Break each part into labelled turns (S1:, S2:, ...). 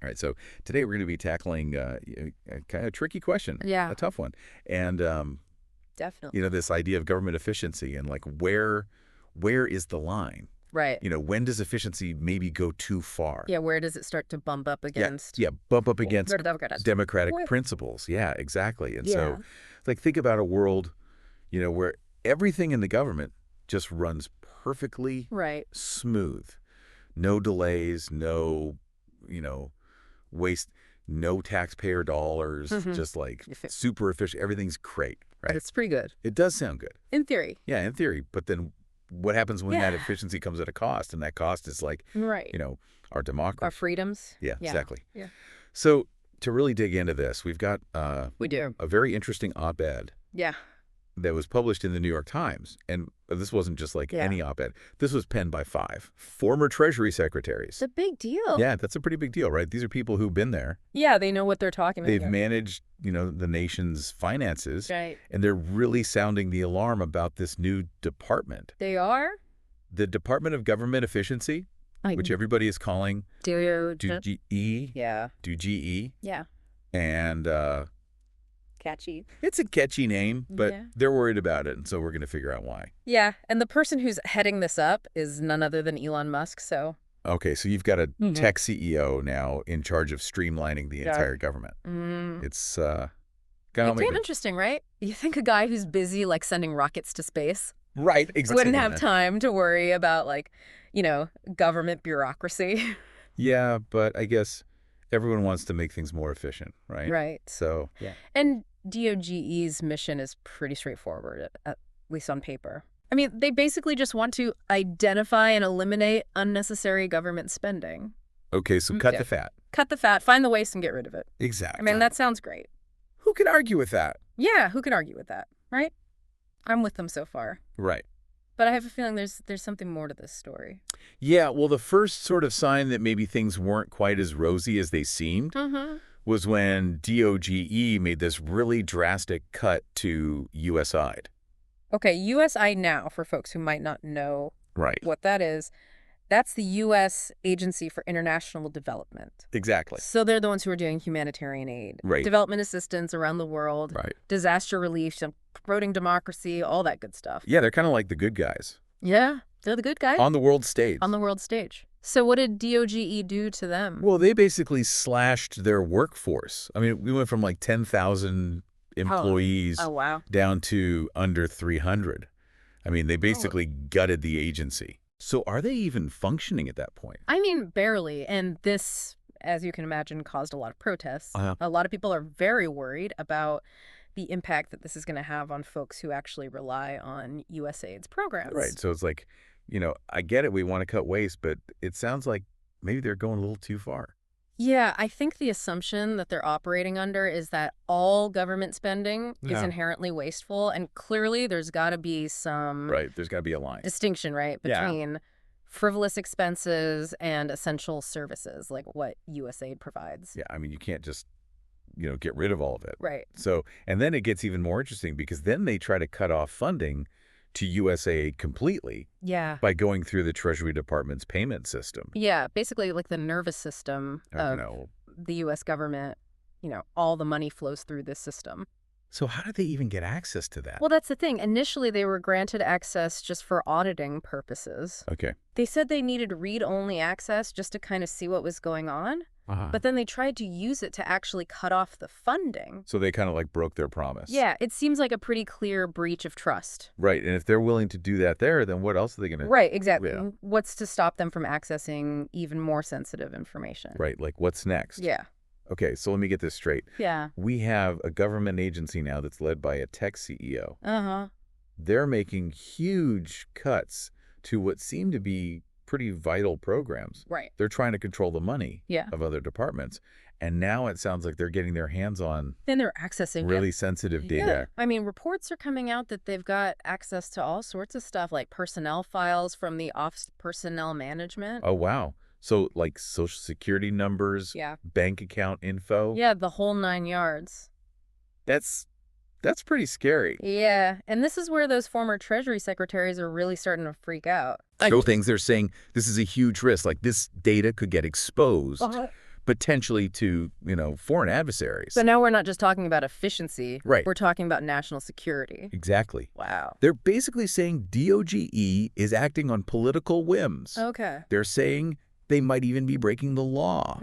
S1: All right, so today we're going to be tackling a kind of tricky question,
S2: Yeah,
S1: a tough one. And,
S2: definitely.
S1: this idea of government efficiency and like where is the line?
S2: Right.
S1: When does efficiency maybe go too far?
S2: Yeah, where does it start to bump up
S1: Yeah,
S2: against
S1: yeah, bump up
S2: well,
S1: against democratic
S2: Well,
S1: principles. Yeah, exactly. And
S2: yeah.
S1: so, like, think about a world, where everything in the government just runs perfectly
S2: Right.
S1: smooth. No delays, no, you know, waste, no taxpayer dollars,
S2: Mm-hmm.
S1: just like super efficient. Everything's great, right?
S2: It's pretty good.
S1: It does sound good.
S2: In theory.
S1: Yeah, in theory. But then what happens when that
S2: Yeah.
S1: efficiency comes at a cost? And that cost is like,
S2: Right.
S1: our democracy.
S2: Our freedoms.
S1: Yeah,
S2: Yeah.
S1: exactly.
S2: Yeah.
S1: So to really dig into this, we've got
S2: We do.
S1: a very interesting op-ed
S2: Yeah.
S1: that was published in the New York Times. And this wasn't just like
S2: Yeah.
S1: any op-ed. This was penned by 5 former Treasury Secretaries.
S2: It's a big deal.
S1: Yeah, that's a pretty big deal, right? These are people who've been there.
S2: Yeah, they know what they're talking about.
S1: They've managed, the nation's finances.
S2: Right.
S1: And they're really sounding the alarm about this new department.
S2: They are?
S1: The Department of Government Efficiency, which everybody is calling DOGE.
S2: Yeah.
S1: DOGE.
S2: Yeah.
S1: And
S2: Catchy.
S1: it's a catchy name, but
S2: Yeah.
S1: they're worried about it, and so we're going to figure out why.
S2: Yeah, and the person who's heading this up is none other than Elon Musk, so.
S1: Okay, so you've got a tech CEO now in charge of streamlining the entire government. It's kind of
S2: Damn interesting, right? You think a guy who's busy, like, sending rockets to space
S1: right, exactly.
S2: wouldn't have time to worry about, like, government bureaucracy.
S1: Yeah, but I guess everyone wants to make things more efficient, right?
S2: Right.
S1: So, yeah.
S2: And DOGE's mission is pretty straightforward, at least on paper. I mean, they basically just want to identify and eliminate unnecessary government spending.
S1: Okay, so cut the fat.
S2: Cut the fat, find the waste, and get rid of it.
S1: Exactly.
S2: I mean, that sounds great.
S1: Who can argue with that?
S2: Yeah, who can argue with that, right? I'm with them so far.
S1: Right.
S2: But I have a feeling there's something more to this story.
S1: Yeah, well, the first sort of sign that maybe things weren't quite as rosy as they seemed was when DOGE made this really drastic cut to USAID.
S2: Okay, USAID now, for folks who might not know what that is, that's the U.S. Agency for International Development.
S1: Exactly.
S2: So they're the ones who are doing humanitarian aid, development assistance around the world, disaster relief, promoting democracy, all that good stuff.
S1: Yeah, they're kind of like the good guys.
S2: Yeah, they're the good guys.
S1: On the world stage.
S2: On the world stage. So what did DOGE do to them?
S1: Well, they basically slashed their workforce. I mean, we went from like 10,000 employees down to under 300. I mean, they basically gutted the agency. So are they even functioning at that point?
S2: I mean, barely. And this, as you can imagine, caused a lot of protests. A lot of people are very worried about the impact that this is going to have on folks who actually rely on USAID's programs.
S1: Right. So it's like, I get it. We want to cut waste, but it sounds like maybe they're going a little too far.
S2: Yeah, I think the assumption that they're operating under is that all government spending is inherently wasteful, and clearly there's got to be some
S1: there's got to be a line
S2: distinction, between frivolous expenses and essential services, like what USAID provides.
S1: Yeah, I mean, you can't just, get rid of all of it.
S2: Right.
S1: So, and then it gets even more interesting because then they try to cut off funding to USAID completely by going through the Treasury Department's payment system.
S2: Yeah, basically like the nervous system of the U.S. government. All the money flows through this system.
S1: So how did they even get access to that?
S2: Well, that's the thing. Initially, they were granted access just for auditing purposes.
S1: Okay.
S2: They said they needed read-only access just to kind of see what was going on. But then they tried to use it to actually cut off the funding.
S1: So they kind of like broke their promise.
S2: Yeah, it seems like a pretty clear breach of trust.
S1: Right, and if they're willing to do that there, then what else are they going to...
S2: Right, exactly. Yeah. What's to stop them from accessing even more sensitive information?
S1: Right, like what's next?
S2: Yeah.
S1: Okay, so let me get this straight.
S2: Yeah.
S1: We have a government agency now that's led by a tech CEO. They're making huge cuts to what seem to be pretty vital programs.
S2: Right.
S1: They're trying to control the money of other departments. And now it sounds like they're getting their hands on
S2: then they're accessing
S1: really sensitive data.
S2: Yeah. I mean, reports are coming out that they've got access to all sorts of stuff, like personnel files from the Office of Personnel Management.
S1: Oh, wow. So like Social Security numbers, bank account info.
S2: Yeah, the whole 9 yards.
S1: That's pretty scary.
S2: Yeah, and this is where those former Treasury Secretaries are really starting to freak out.
S1: They're saying this is a huge risk. Like this data could get exposed potentially to, foreign adversaries.
S2: So now we're not just talking about efficiency.
S1: Right.
S2: We're talking about national security.
S1: Exactly.
S2: Wow.
S1: They're basically saying DOGE is acting on political whims.
S2: Okay.
S1: They're saying they might even be breaking the law.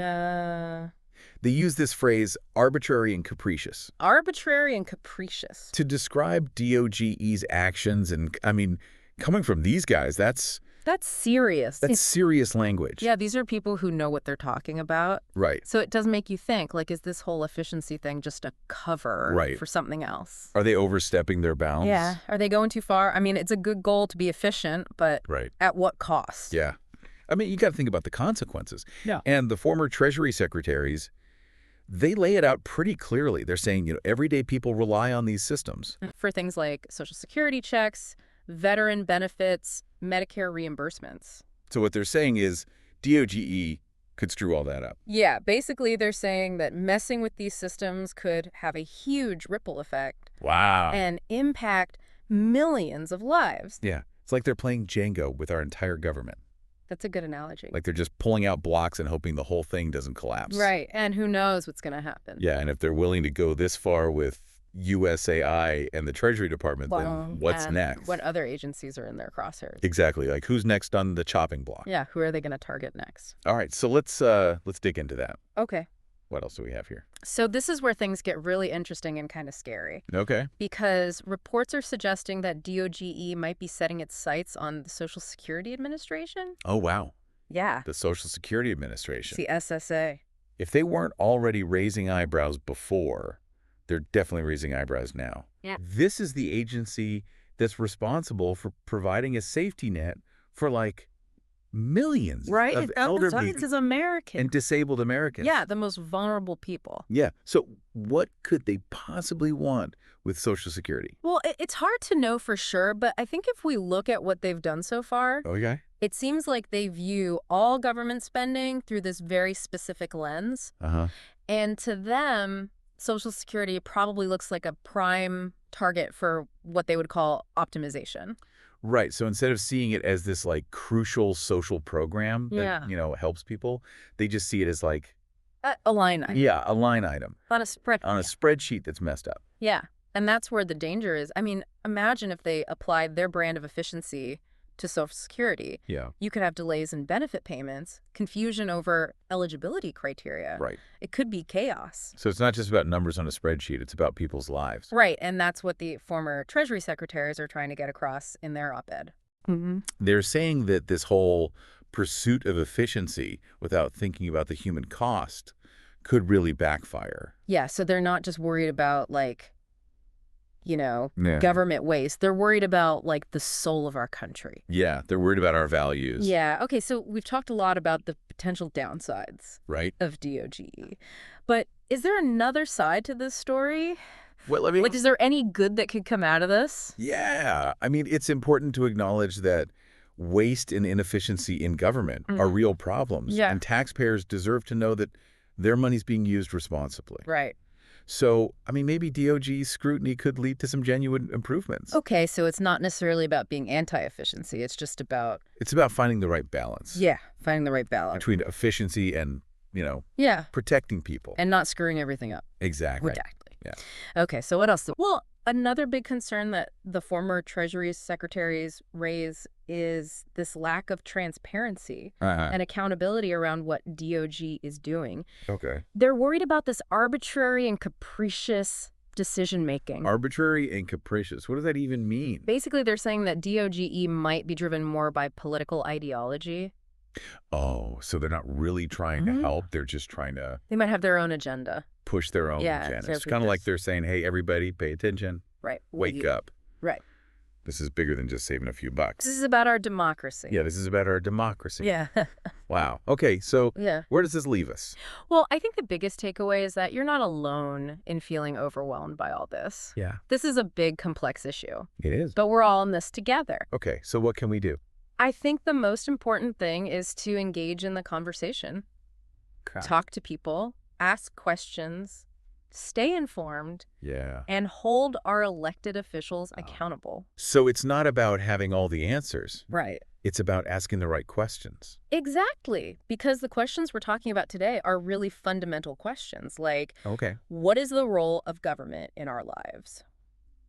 S1: They use this phrase, arbitrary and capricious.
S2: Arbitrary and capricious.
S1: To describe DOGE's actions, and, coming from these guys, that's
S2: serious.
S1: That's serious language.
S2: Yeah, these are people who know what they're talking about.
S1: Right.
S2: So it does make you think, is this whole efficiency thing just a cover for something else?
S1: Are they overstepping their bounds?
S2: Yeah. Are they going too far? It's a good goal to be efficient, but at what cost?
S1: Yeah. You got to think about the consequences.
S2: Yeah.
S1: And the former Treasury Secretaries, they lay it out pretty clearly. They're saying, everyday people rely on these systems.
S2: For things like Social Security checks, veteran benefits, Medicare reimbursements.
S1: So what they're saying is DOGE could screw all that up.
S2: Yeah, basically they're saying that messing with these systems could have a huge ripple effect.
S1: Wow.
S2: And impact millions of lives.
S1: Yeah. It's like they're playing Jenga with our entire government.
S2: That's a good analogy.
S1: Like they're just pulling out blocks and hoping the whole thing doesn't collapse.
S2: Right. And who knows what's going to happen.
S1: Yeah, and if they're willing to go this far with USAID and the Treasury Department, then what's next?
S2: What other agencies are in their crosshairs?
S1: Exactly. Like who's next on the chopping block?
S2: Yeah, who are they going to target next?
S1: All right, so let's dig into that.
S2: Okay.
S1: What else do we have here?
S2: So this is where things get really interesting and kind of scary.
S1: Okay.
S2: Because reports are suggesting that DOGE might be setting its sights on the Social Security Administration.
S1: Oh, wow.
S2: Yeah.
S1: The Social Security Administration.
S2: It's the SSA.
S1: If they weren't already raising eyebrows before, they're definitely raising eyebrows now.
S2: Yeah.
S1: This is the agency that's responsible for providing a safety net for millions of elderly
S2: Americans
S1: and disabled Americans.
S2: Yeah, the most vulnerable people.
S1: Yeah. So what could they possibly want with Social Security?
S2: Well, it's hard to know for sure, but I think if we look at what they've done so far, it seems like they view all government spending through this very specific lens. And to them, Social Security probably looks like a prime target for what they would call optimization.
S1: Right. So instead of seeing it as this crucial social program that, helps people, they just see it as
S2: a line item.
S1: Yeah, a line item.
S2: On a spreadsheet.
S1: On a spreadsheet that's messed up.
S2: Yeah. And that's where the danger is. Imagine if they applied their brand of efficiency to Social Security.
S1: Yeah.
S2: You could have delays in benefit payments, confusion over eligibility criteria.
S1: Right.
S2: It could be chaos.
S1: So it's not just about numbers on a spreadsheet. It's about people's lives.
S2: Right. And that's what the former Treasury Secretaries are trying to get across in their op-ed.
S1: They're saying that this whole pursuit of efficiency without thinking about the human cost could really backfire.
S2: Yeah. So they're not just worried about government waste. They're worried about the soul of our country.
S1: Yeah, they're worried about our values.
S2: Yeah. Okay, so we've talked a lot about the potential downsides of DOGE. But is there another side to this story?
S1: Well,
S2: is there any good that could come out of this?
S1: Yeah. It's important to acknowledge that waste and inefficiency in government are real problems.
S2: Yeah.
S1: And taxpayers deserve to know that their money's being used responsibly.
S2: Right.
S1: So, maybe DOG scrutiny could lead to some genuine improvements.
S2: Okay, so it's not necessarily about being anti-efficiency. It's just about...
S1: It's about finding the right balance.
S2: Yeah, finding the right balance.
S1: Between efficiency and, protecting people.
S2: And not screwing everything up.
S1: Exactly.
S2: Exactly.
S1: Yeah.
S2: Okay, so what else? Well, another big concern that the former Treasury Secretaries raise is this lack of transparency and accountability around what DOGE is doing.
S1: Okay.
S2: They're worried about this arbitrary and capricious decision-making.
S1: Arbitrary and capricious. What does that even mean?
S2: Basically, they're saying that DOGE might be driven more by political ideology.
S1: Oh, so they're not really trying to help. They're just trying to...
S2: They might have their own agenda.
S1: Push their own agenda. It's kind of like they're saying, hey, everybody, pay attention.
S2: Right.
S1: Wake up.
S2: Right.
S1: This is bigger than just saving a few bucks.
S2: This is about our democracy.
S1: Yeah, this is about our democracy.
S2: Yeah.
S1: Wow. Okay, so where does this leave us?
S2: Well, I think the biggest takeaway is that you're not alone in feeling overwhelmed by all this.
S1: Yeah.
S2: This is a big, complex issue.
S1: It is.
S2: But we're all in this together.
S1: Okay, so what can we do?
S2: I think the most important thing is to engage in the conversation. Okay. Talk to people, ask questions, stay informed, and hold our elected officials accountable.
S1: So it's not about having all the answers.
S2: Right.
S1: It's about asking the right questions.
S2: Exactly, because the questions we're talking about today are really fundamental questions, like,
S1: Okay.
S2: what is the role of government in our lives?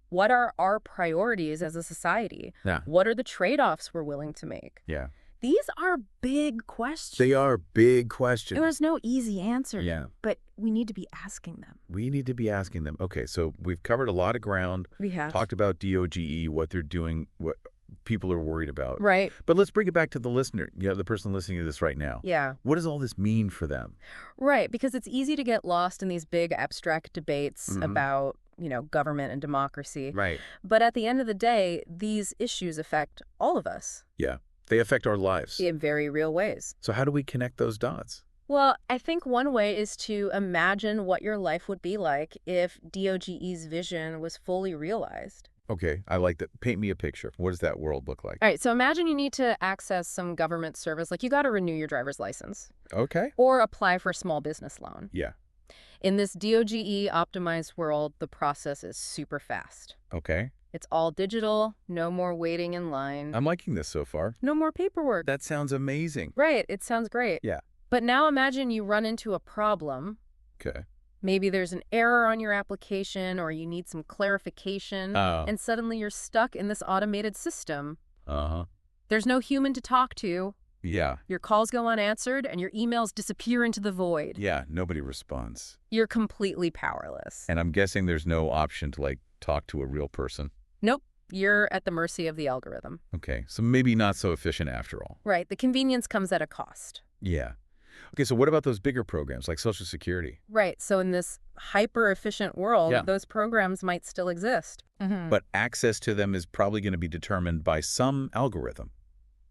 S2: What are our priorities as a society?
S1: Yeah.
S2: What are the trade-offs we're willing to make?
S1: Yeah.
S2: These are big questions.
S1: They are big questions.
S2: There's no easy answer.
S1: Yeah.
S2: But we need to be asking them.
S1: We need to be asking them. Okay, so we've covered a lot of ground.
S2: We have.
S1: Talked about DOGE, what they're doing, what people are worried about.
S2: Right.
S1: But let's bring it back to the listener, the person listening to this right now.
S2: Yeah.
S1: What does all this mean for them?
S2: Right, because it's easy to get lost in these big abstract debates about, government and democracy.
S1: Right.
S2: But at the end of the day, these issues affect all of us.
S1: Yeah. They affect our lives.
S2: In very real ways.
S1: So how do we connect those dots?
S2: Well, I think one way is to imagine what your life would be like if DOGE's vision was fully realized.
S1: Okay, I like that. Paint me a picture. What does that world look like?
S2: All right, so imagine you need to access some government service, like you got to renew your driver's license.
S1: Okay.
S2: Or apply for a small business loan.
S1: Yeah.
S2: In this DOGE optimized world, the process is super fast.
S1: Okay.
S2: It's all digital, no more waiting in line.
S1: I'm liking this so far.
S2: No more paperwork.
S1: That sounds amazing.
S2: Right, it sounds great.
S1: Yeah.
S2: But now imagine you run into a problem.
S1: Okay.
S2: Maybe there's an error on your application or you need some clarification, and suddenly you're stuck in this automated system.
S1: Uh-huh.
S2: There's no human to talk to.
S1: Yeah.
S2: Your calls go unanswered and your emails disappear into the void.
S1: Yeah, nobody responds.
S2: You're completely powerless.
S1: And I'm guessing there's no option to, talk to a real person.
S2: Nope. You're at the mercy of the algorithm.
S1: Okay, so maybe not so efficient after all.
S2: Right. The convenience comes at a cost.
S1: Yeah. Okay, so what about those bigger programs like Social Security?
S2: Right. So in this hyper-efficient world, those programs might still exist.
S1: But access to them is probably going to be determined by some algorithm.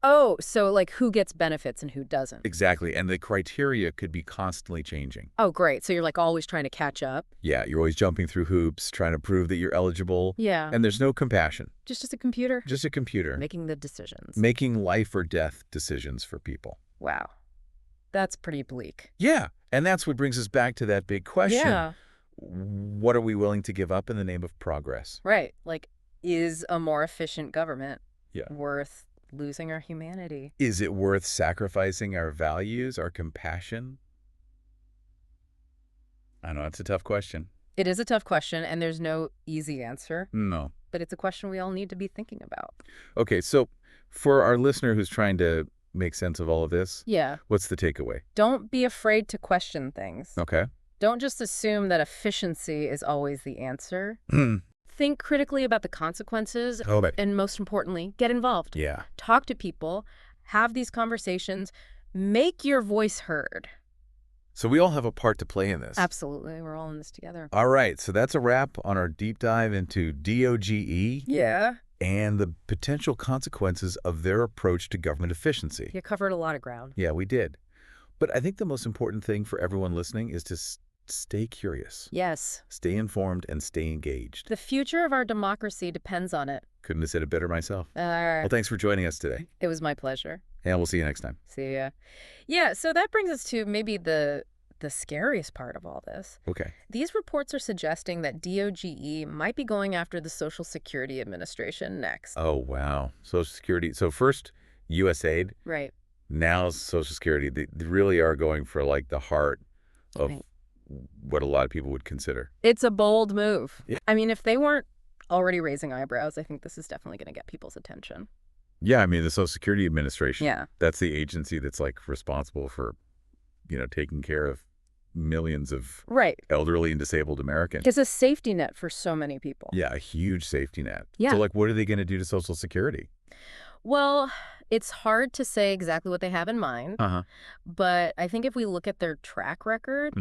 S2: Oh, so who gets benefits and who doesn't.
S1: Exactly, and the criteria could be constantly changing.
S2: Oh, great. So you're always trying to catch up.
S1: Yeah, you're always jumping through hoops, trying to prove that you're eligible.
S2: Yeah.
S1: And there's no compassion.
S2: Just a computer?
S1: Just a computer.
S2: Making the decisions.
S1: Making life or death decisions for people.
S2: Wow. That's pretty bleak.
S1: Yeah, and that's what brings us back to that big question.
S2: Yeah.
S1: What are we willing to give up in the name of progress?
S2: Right. Is a more efficient government worth losing our humanity?
S1: Is it worth sacrificing our values, our compassion? I know it's a tough question.
S2: It is a tough question, and there's no easy answer.
S1: No.
S2: But it's a question we all need to be thinking about.
S1: Okay, so for our listener who's trying to make sense of all of this, what's the takeaway?
S2: Don't be afraid to question things.
S1: Okay.
S2: Don't just assume that efficiency is always the answer. Think critically about the consequences, and most importantly, get involved.
S1: Yeah.
S2: Talk to people, have these conversations, make your voice heard.
S1: So we all have a part to play in this.
S2: Absolutely. We're all in this together.
S1: All right. So that's a wrap on our deep dive into DOGE.
S2: Yeah.
S1: And the potential consequences of their approach to government efficiency.
S2: You covered a lot of ground.
S1: Yeah, we did. But I think the most important thing for everyone listening is to stay curious.
S2: Yes.
S1: Stay informed and stay engaged.
S2: The future of our democracy depends on it.
S1: Couldn't have said it better myself.
S2: All right.
S1: Well, thanks for joining us today.
S2: It was my pleasure.
S1: And we'll see you next time.
S2: See ya. Yeah, so that brings us to maybe the scariest part of all this.
S1: Okay.
S2: These reports are suggesting that DOGE might be going after the Social Security Administration next.
S1: Oh, wow. Social Security. So first, USAID.
S2: Right.
S1: Now Social Security. They really are going for the heart of what a lot of people would consider.
S2: It's a bold move.
S1: Yeah.
S2: I mean, if they weren't already raising eyebrows, I think this is definitely going to get people's attention.
S1: Yeah, I mean, the Social Security Administration.
S2: Yeah.
S1: That's the agency that's responsible for, taking care of millions of elderly and disabled Americans.
S2: It's a safety net for so many people.
S1: Yeah, a huge safety net.
S2: Yeah.
S1: So, what are they going to do to Social Security?
S2: Well, it's hard to say exactly what they have in mind, but I think if we look at their track record,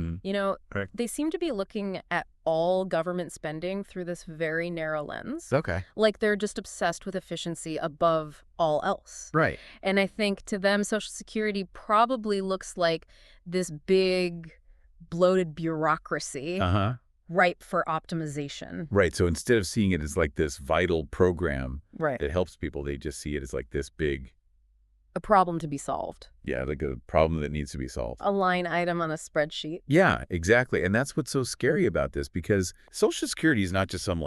S2: they seem to be looking at all government spending through this very narrow lens.
S1: Okay.
S2: They're just obsessed with efficiency above all else.
S1: Right.
S2: And I think to them, Social Security probably looks like this big, bloated bureaucracy. Ripe for optimization.
S1: Right. So instead of seeing it as this vital program that helps people, they just see it as this big...
S2: a problem to be solved.
S1: Yeah, a problem that needs to be solved.
S2: A line item on a spreadsheet.
S1: Yeah, exactly. And that's what's so scary about this, because Social Security is not just some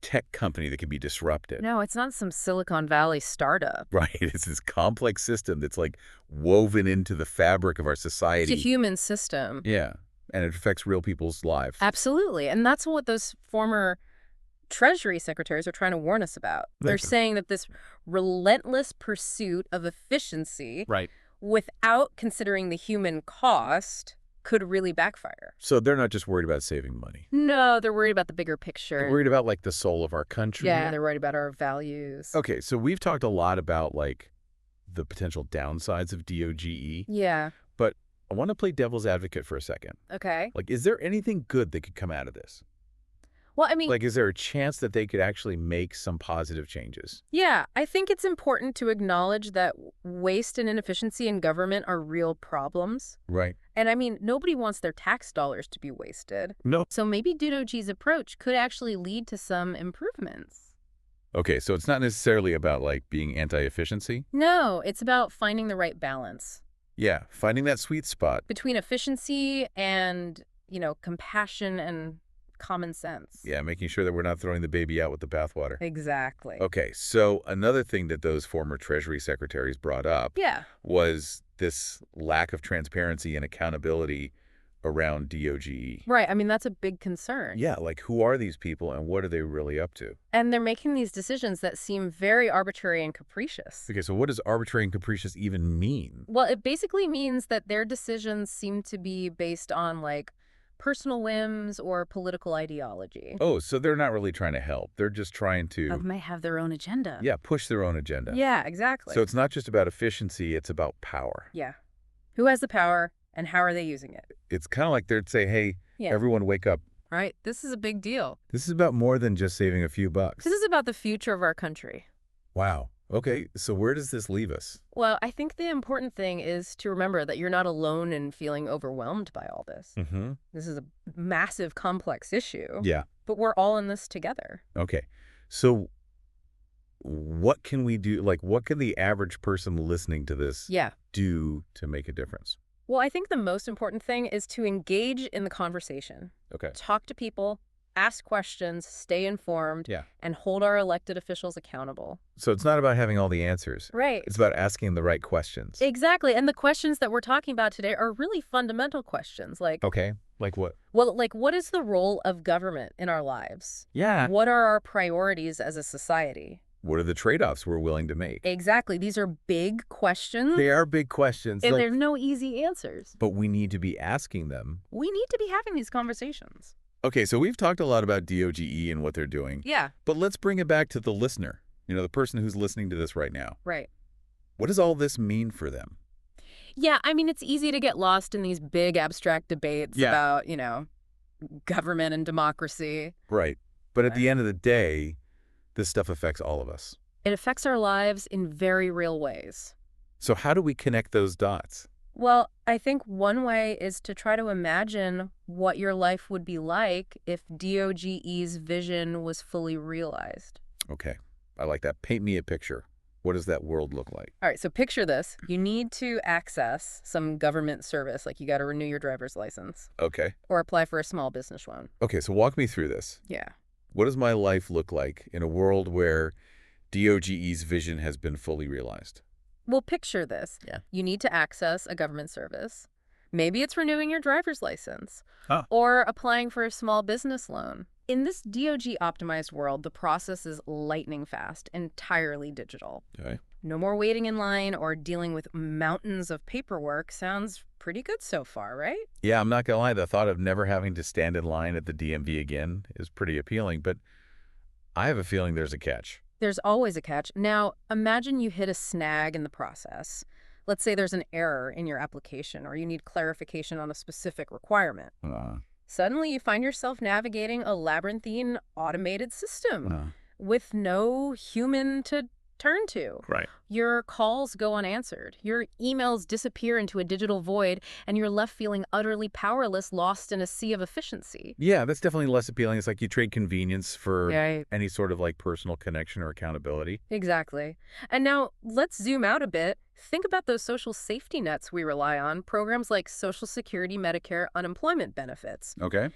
S1: tech company that can be disrupted.
S2: No, it's not some Silicon Valley startup.
S1: Right. It's this complex system that's like woven into the fabric of our society.
S2: It's a human system.
S1: Yeah. And it affects real people's lives.
S2: Absolutely. And that's what those former Treasury Secretaries are trying to warn us about. They're saying that this relentless pursuit of efficiency, without considering the human cost, could really backfire.
S1: So they're not just worried about saving money.
S2: No, they're worried about the bigger picture.
S1: They're worried about, like, the soul of our country.
S2: Yeah, they're worried about our values.
S1: Okay, so we've talked a lot about, like, the potential downsides of DOGE.
S2: Yeah.
S1: But I want to play devil's advocate for a second.
S2: Okay.
S1: Like, is there anything good that could come out of this?
S2: Well, I mean,
S1: like, is there a chance that they could actually make some positive changes?
S2: Yeah, I think it's important to acknowledge that waste and inefficiency in government are real problems.
S1: Right.
S2: And I mean, nobody wants their tax dollars to be wasted.
S1: No.
S2: So maybe DOGE's approach could actually lead to some improvements.
S1: Okay, so it's not necessarily about, like, being anti-efficiency?
S2: No, it's about finding the right balance.
S1: Yeah, finding that sweet spot.
S2: Between efficiency and, compassion and common sense.
S1: Yeah, making sure that we're not throwing the baby out with the bathwater.
S2: Exactly.
S1: Okay, so another thing that those former Treasury Secretaries brought up was this lack of transparency and accountability around DOGE.
S2: Right. I mean, that's a big concern.
S1: Yeah, like, who are these people and what are they really up to?
S2: And they're making these decisions that seem very arbitrary and capricious.
S1: Okay, so what does arbitrary and capricious even mean?
S2: Well, it basically means that their decisions seem to be based on, like, personal whims or political ideology.
S1: Oh, so they're not really trying to help. They're just trying to...
S2: May have their own agenda.
S1: Yeah, push their own agenda.
S2: Yeah, exactly.
S1: So it's not just about efficiency, it's about power.
S2: Yeah. Who has the power and how are they using it?
S1: It's kind of like they'd say, hey, everyone wake up.
S2: Right. This is a big deal.
S1: This is about more than just saving a few bucks.
S2: This is about the future of our country.
S1: Wow. Okay, so where does this leave us?
S2: Well, I think the important thing is to remember that you're not alone in feeling overwhelmed by all this.
S1: Mm-hmm.
S2: This is a massive, complex issue.
S1: Yeah.
S2: But we're all in this together.
S1: Okay. So what can we do? Like, what can the average person listening to this do to make a difference?
S2: Well, I think the most important thing is to engage in the conversation.
S1: Okay.
S2: Talk to people, ask questions, stay informed, and hold our elected officials accountable.
S1: So it's not about having all the answers.
S2: Right.
S1: It's about asking the right questions.
S2: Exactly. And the questions that we're talking about today are really fundamental questions. Like,
S1: okay. Like what?
S2: Well, like, what is the role of government in our lives?
S1: Yeah.
S2: What are our priorities as a society?
S1: What are the trade-offs we're willing to make?
S2: Exactly. These are big questions.
S1: They are big questions.
S2: And there's no easy answers.
S1: But we need to be asking them.
S2: We need to be having these conversations.
S1: Okay, so we've talked a lot about DOGE and what they're doing.
S2: Yeah.
S1: But let's bring it back to the listener, the person who's listening to this right now.
S2: Right.
S1: What does all this mean for them?
S2: Yeah, I mean, it's easy to get lost in these big abstract debates about, government and democracy.
S1: Right. But at the end of the day, this stuff affects all of us.
S2: It affects our lives in very real ways.
S1: So how do we connect those dots?
S2: Well, I think one way is to try to imagine what your life would be like if DOGE's vision was fully realized.
S1: Okay. I like that. Paint me a picture. What does that world look like?
S2: All right, so picture this. You need to access some government service, like you got to renew your driver's license.
S1: Okay.
S2: Or apply for a small business loan.
S1: Okay, so walk me through this.
S2: Yeah.
S1: What does my life look like in a world where DOGE's vision has been fully realized?
S2: Well, picture this.
S1: Yeah.
S2: You need to access a government service. Maybe it's renewing your driver's license or applying for a small business loan. In this DOGE-optimized world, the process is lightning fast, entirely digital.
S1: Okay.
S2: No more waiting in line or dealing with mountains of paperwork. Sounds pretty good so far, right?
S1: Yeah, I'm not going to lie. The thought of never having to stand in line at the DMV again is pretty appealing, but I have a feeling there's a catch.
S2: There's always a catch. Now, imagine you hit a snag in the process. Let's say there's an error in your application or you need clarification on a specific requirement. Suddenly, you find yourself navigating a labyrinthine automated system with no human to turn to.
S1: Right.
S2: Your calls go unanswered. Your emails disappear into a digital void, and you're left feeling utterly powerless, lost in a sea of efficiency.
S1: Yeah, that's definitely less appealing. It's like you trade convenience for any sort of like personal connection or accountability.
S2: Exactly. And now let's zoom out a bit. Think about those social safety nets we rely on, programs like Social Security, Medicare, unemployment benefits.
S1: Okay.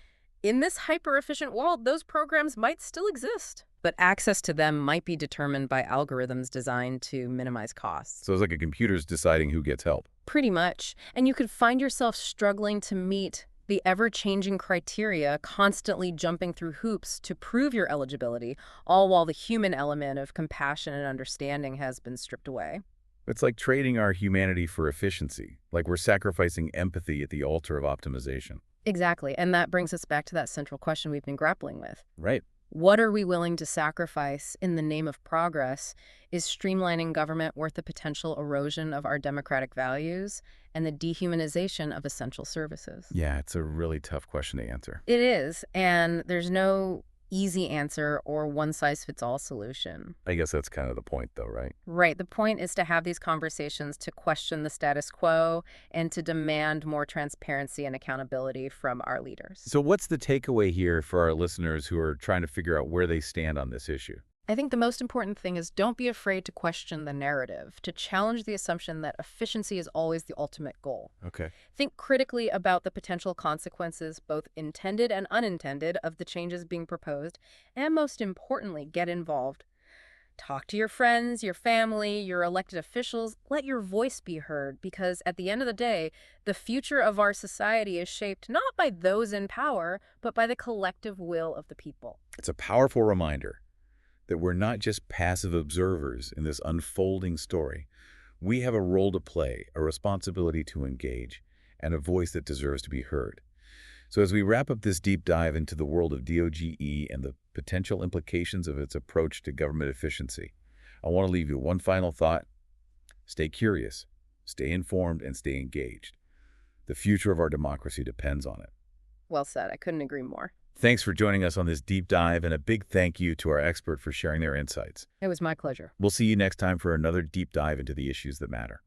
S2: In this hyper-efficient world, those programs might still exist, but access to them might be determined by algorithms designed to minimize costs.
S1: So it's like a computer's deciding who gets help.
S2: Pretty much. And you could find yourself struggling to meet the ever-changing criteria, constantly jumping through hoops to prove your eligibility, all while the human element of compassion and understanding has been stripped away.
S1: It's like trading our humanity for efficiency, like we're sacrificing empathy at the altar of optimization.
S2: Exactly. And that brings us back to that central question we've been grappling with.
S1: Right.
S2: What are we willing to sacrifice in the name of progress? Is streamlining government worth the potential erosion of our democratic values and the dehumanization of essential services?
S1: Yeah, it's a really tough question to answer.
S2: It is, and there's no easy answer or one-size-fits-all solution.
S1: I guess that's kind of the point, though, right?
S2: Right. The point is to have these conversations, to question the status quo, and to demand more transparency and accountability from our leaders.
S1: So what's the takeaway here for our listeners who are trying to figure out where they stand on this issue?
S2: I think the most important thing is don't be afraid to question the narrative, to challenge the assumption that efficiency is always the ultimate goal.
S1: Okay.
S2: Think critically about the potential consequences, both intended and unintended, of the changes being proposed, and most importantly, get involved. Talk to your friends, your family, your elected officials. Let your voice be heard, because at the end of the day, the future of our society is shaped not by those in power, but by the collective will of the people.
S1: It's a powerful reminder that we're not just passive observers in this unfolding story. We have a role to play, a responsibility to engage, and a voice that deserves to be heard. So as we wrap up this deep dive into the world of DOGE and the potential implications of its approach to government efficiency, I want to leave you one final thought. Stay curious, stay informed, and stay engaged. The future of our democracy depends on it.
S2: Well said. I couldn't agree more.
S1: Thanks for joining us on this deep dive, and a big thank you to our expert for sharing their insights.
S2: It was my pleasure.
S1: We'll see you next time for another deep dive into the issues that matter.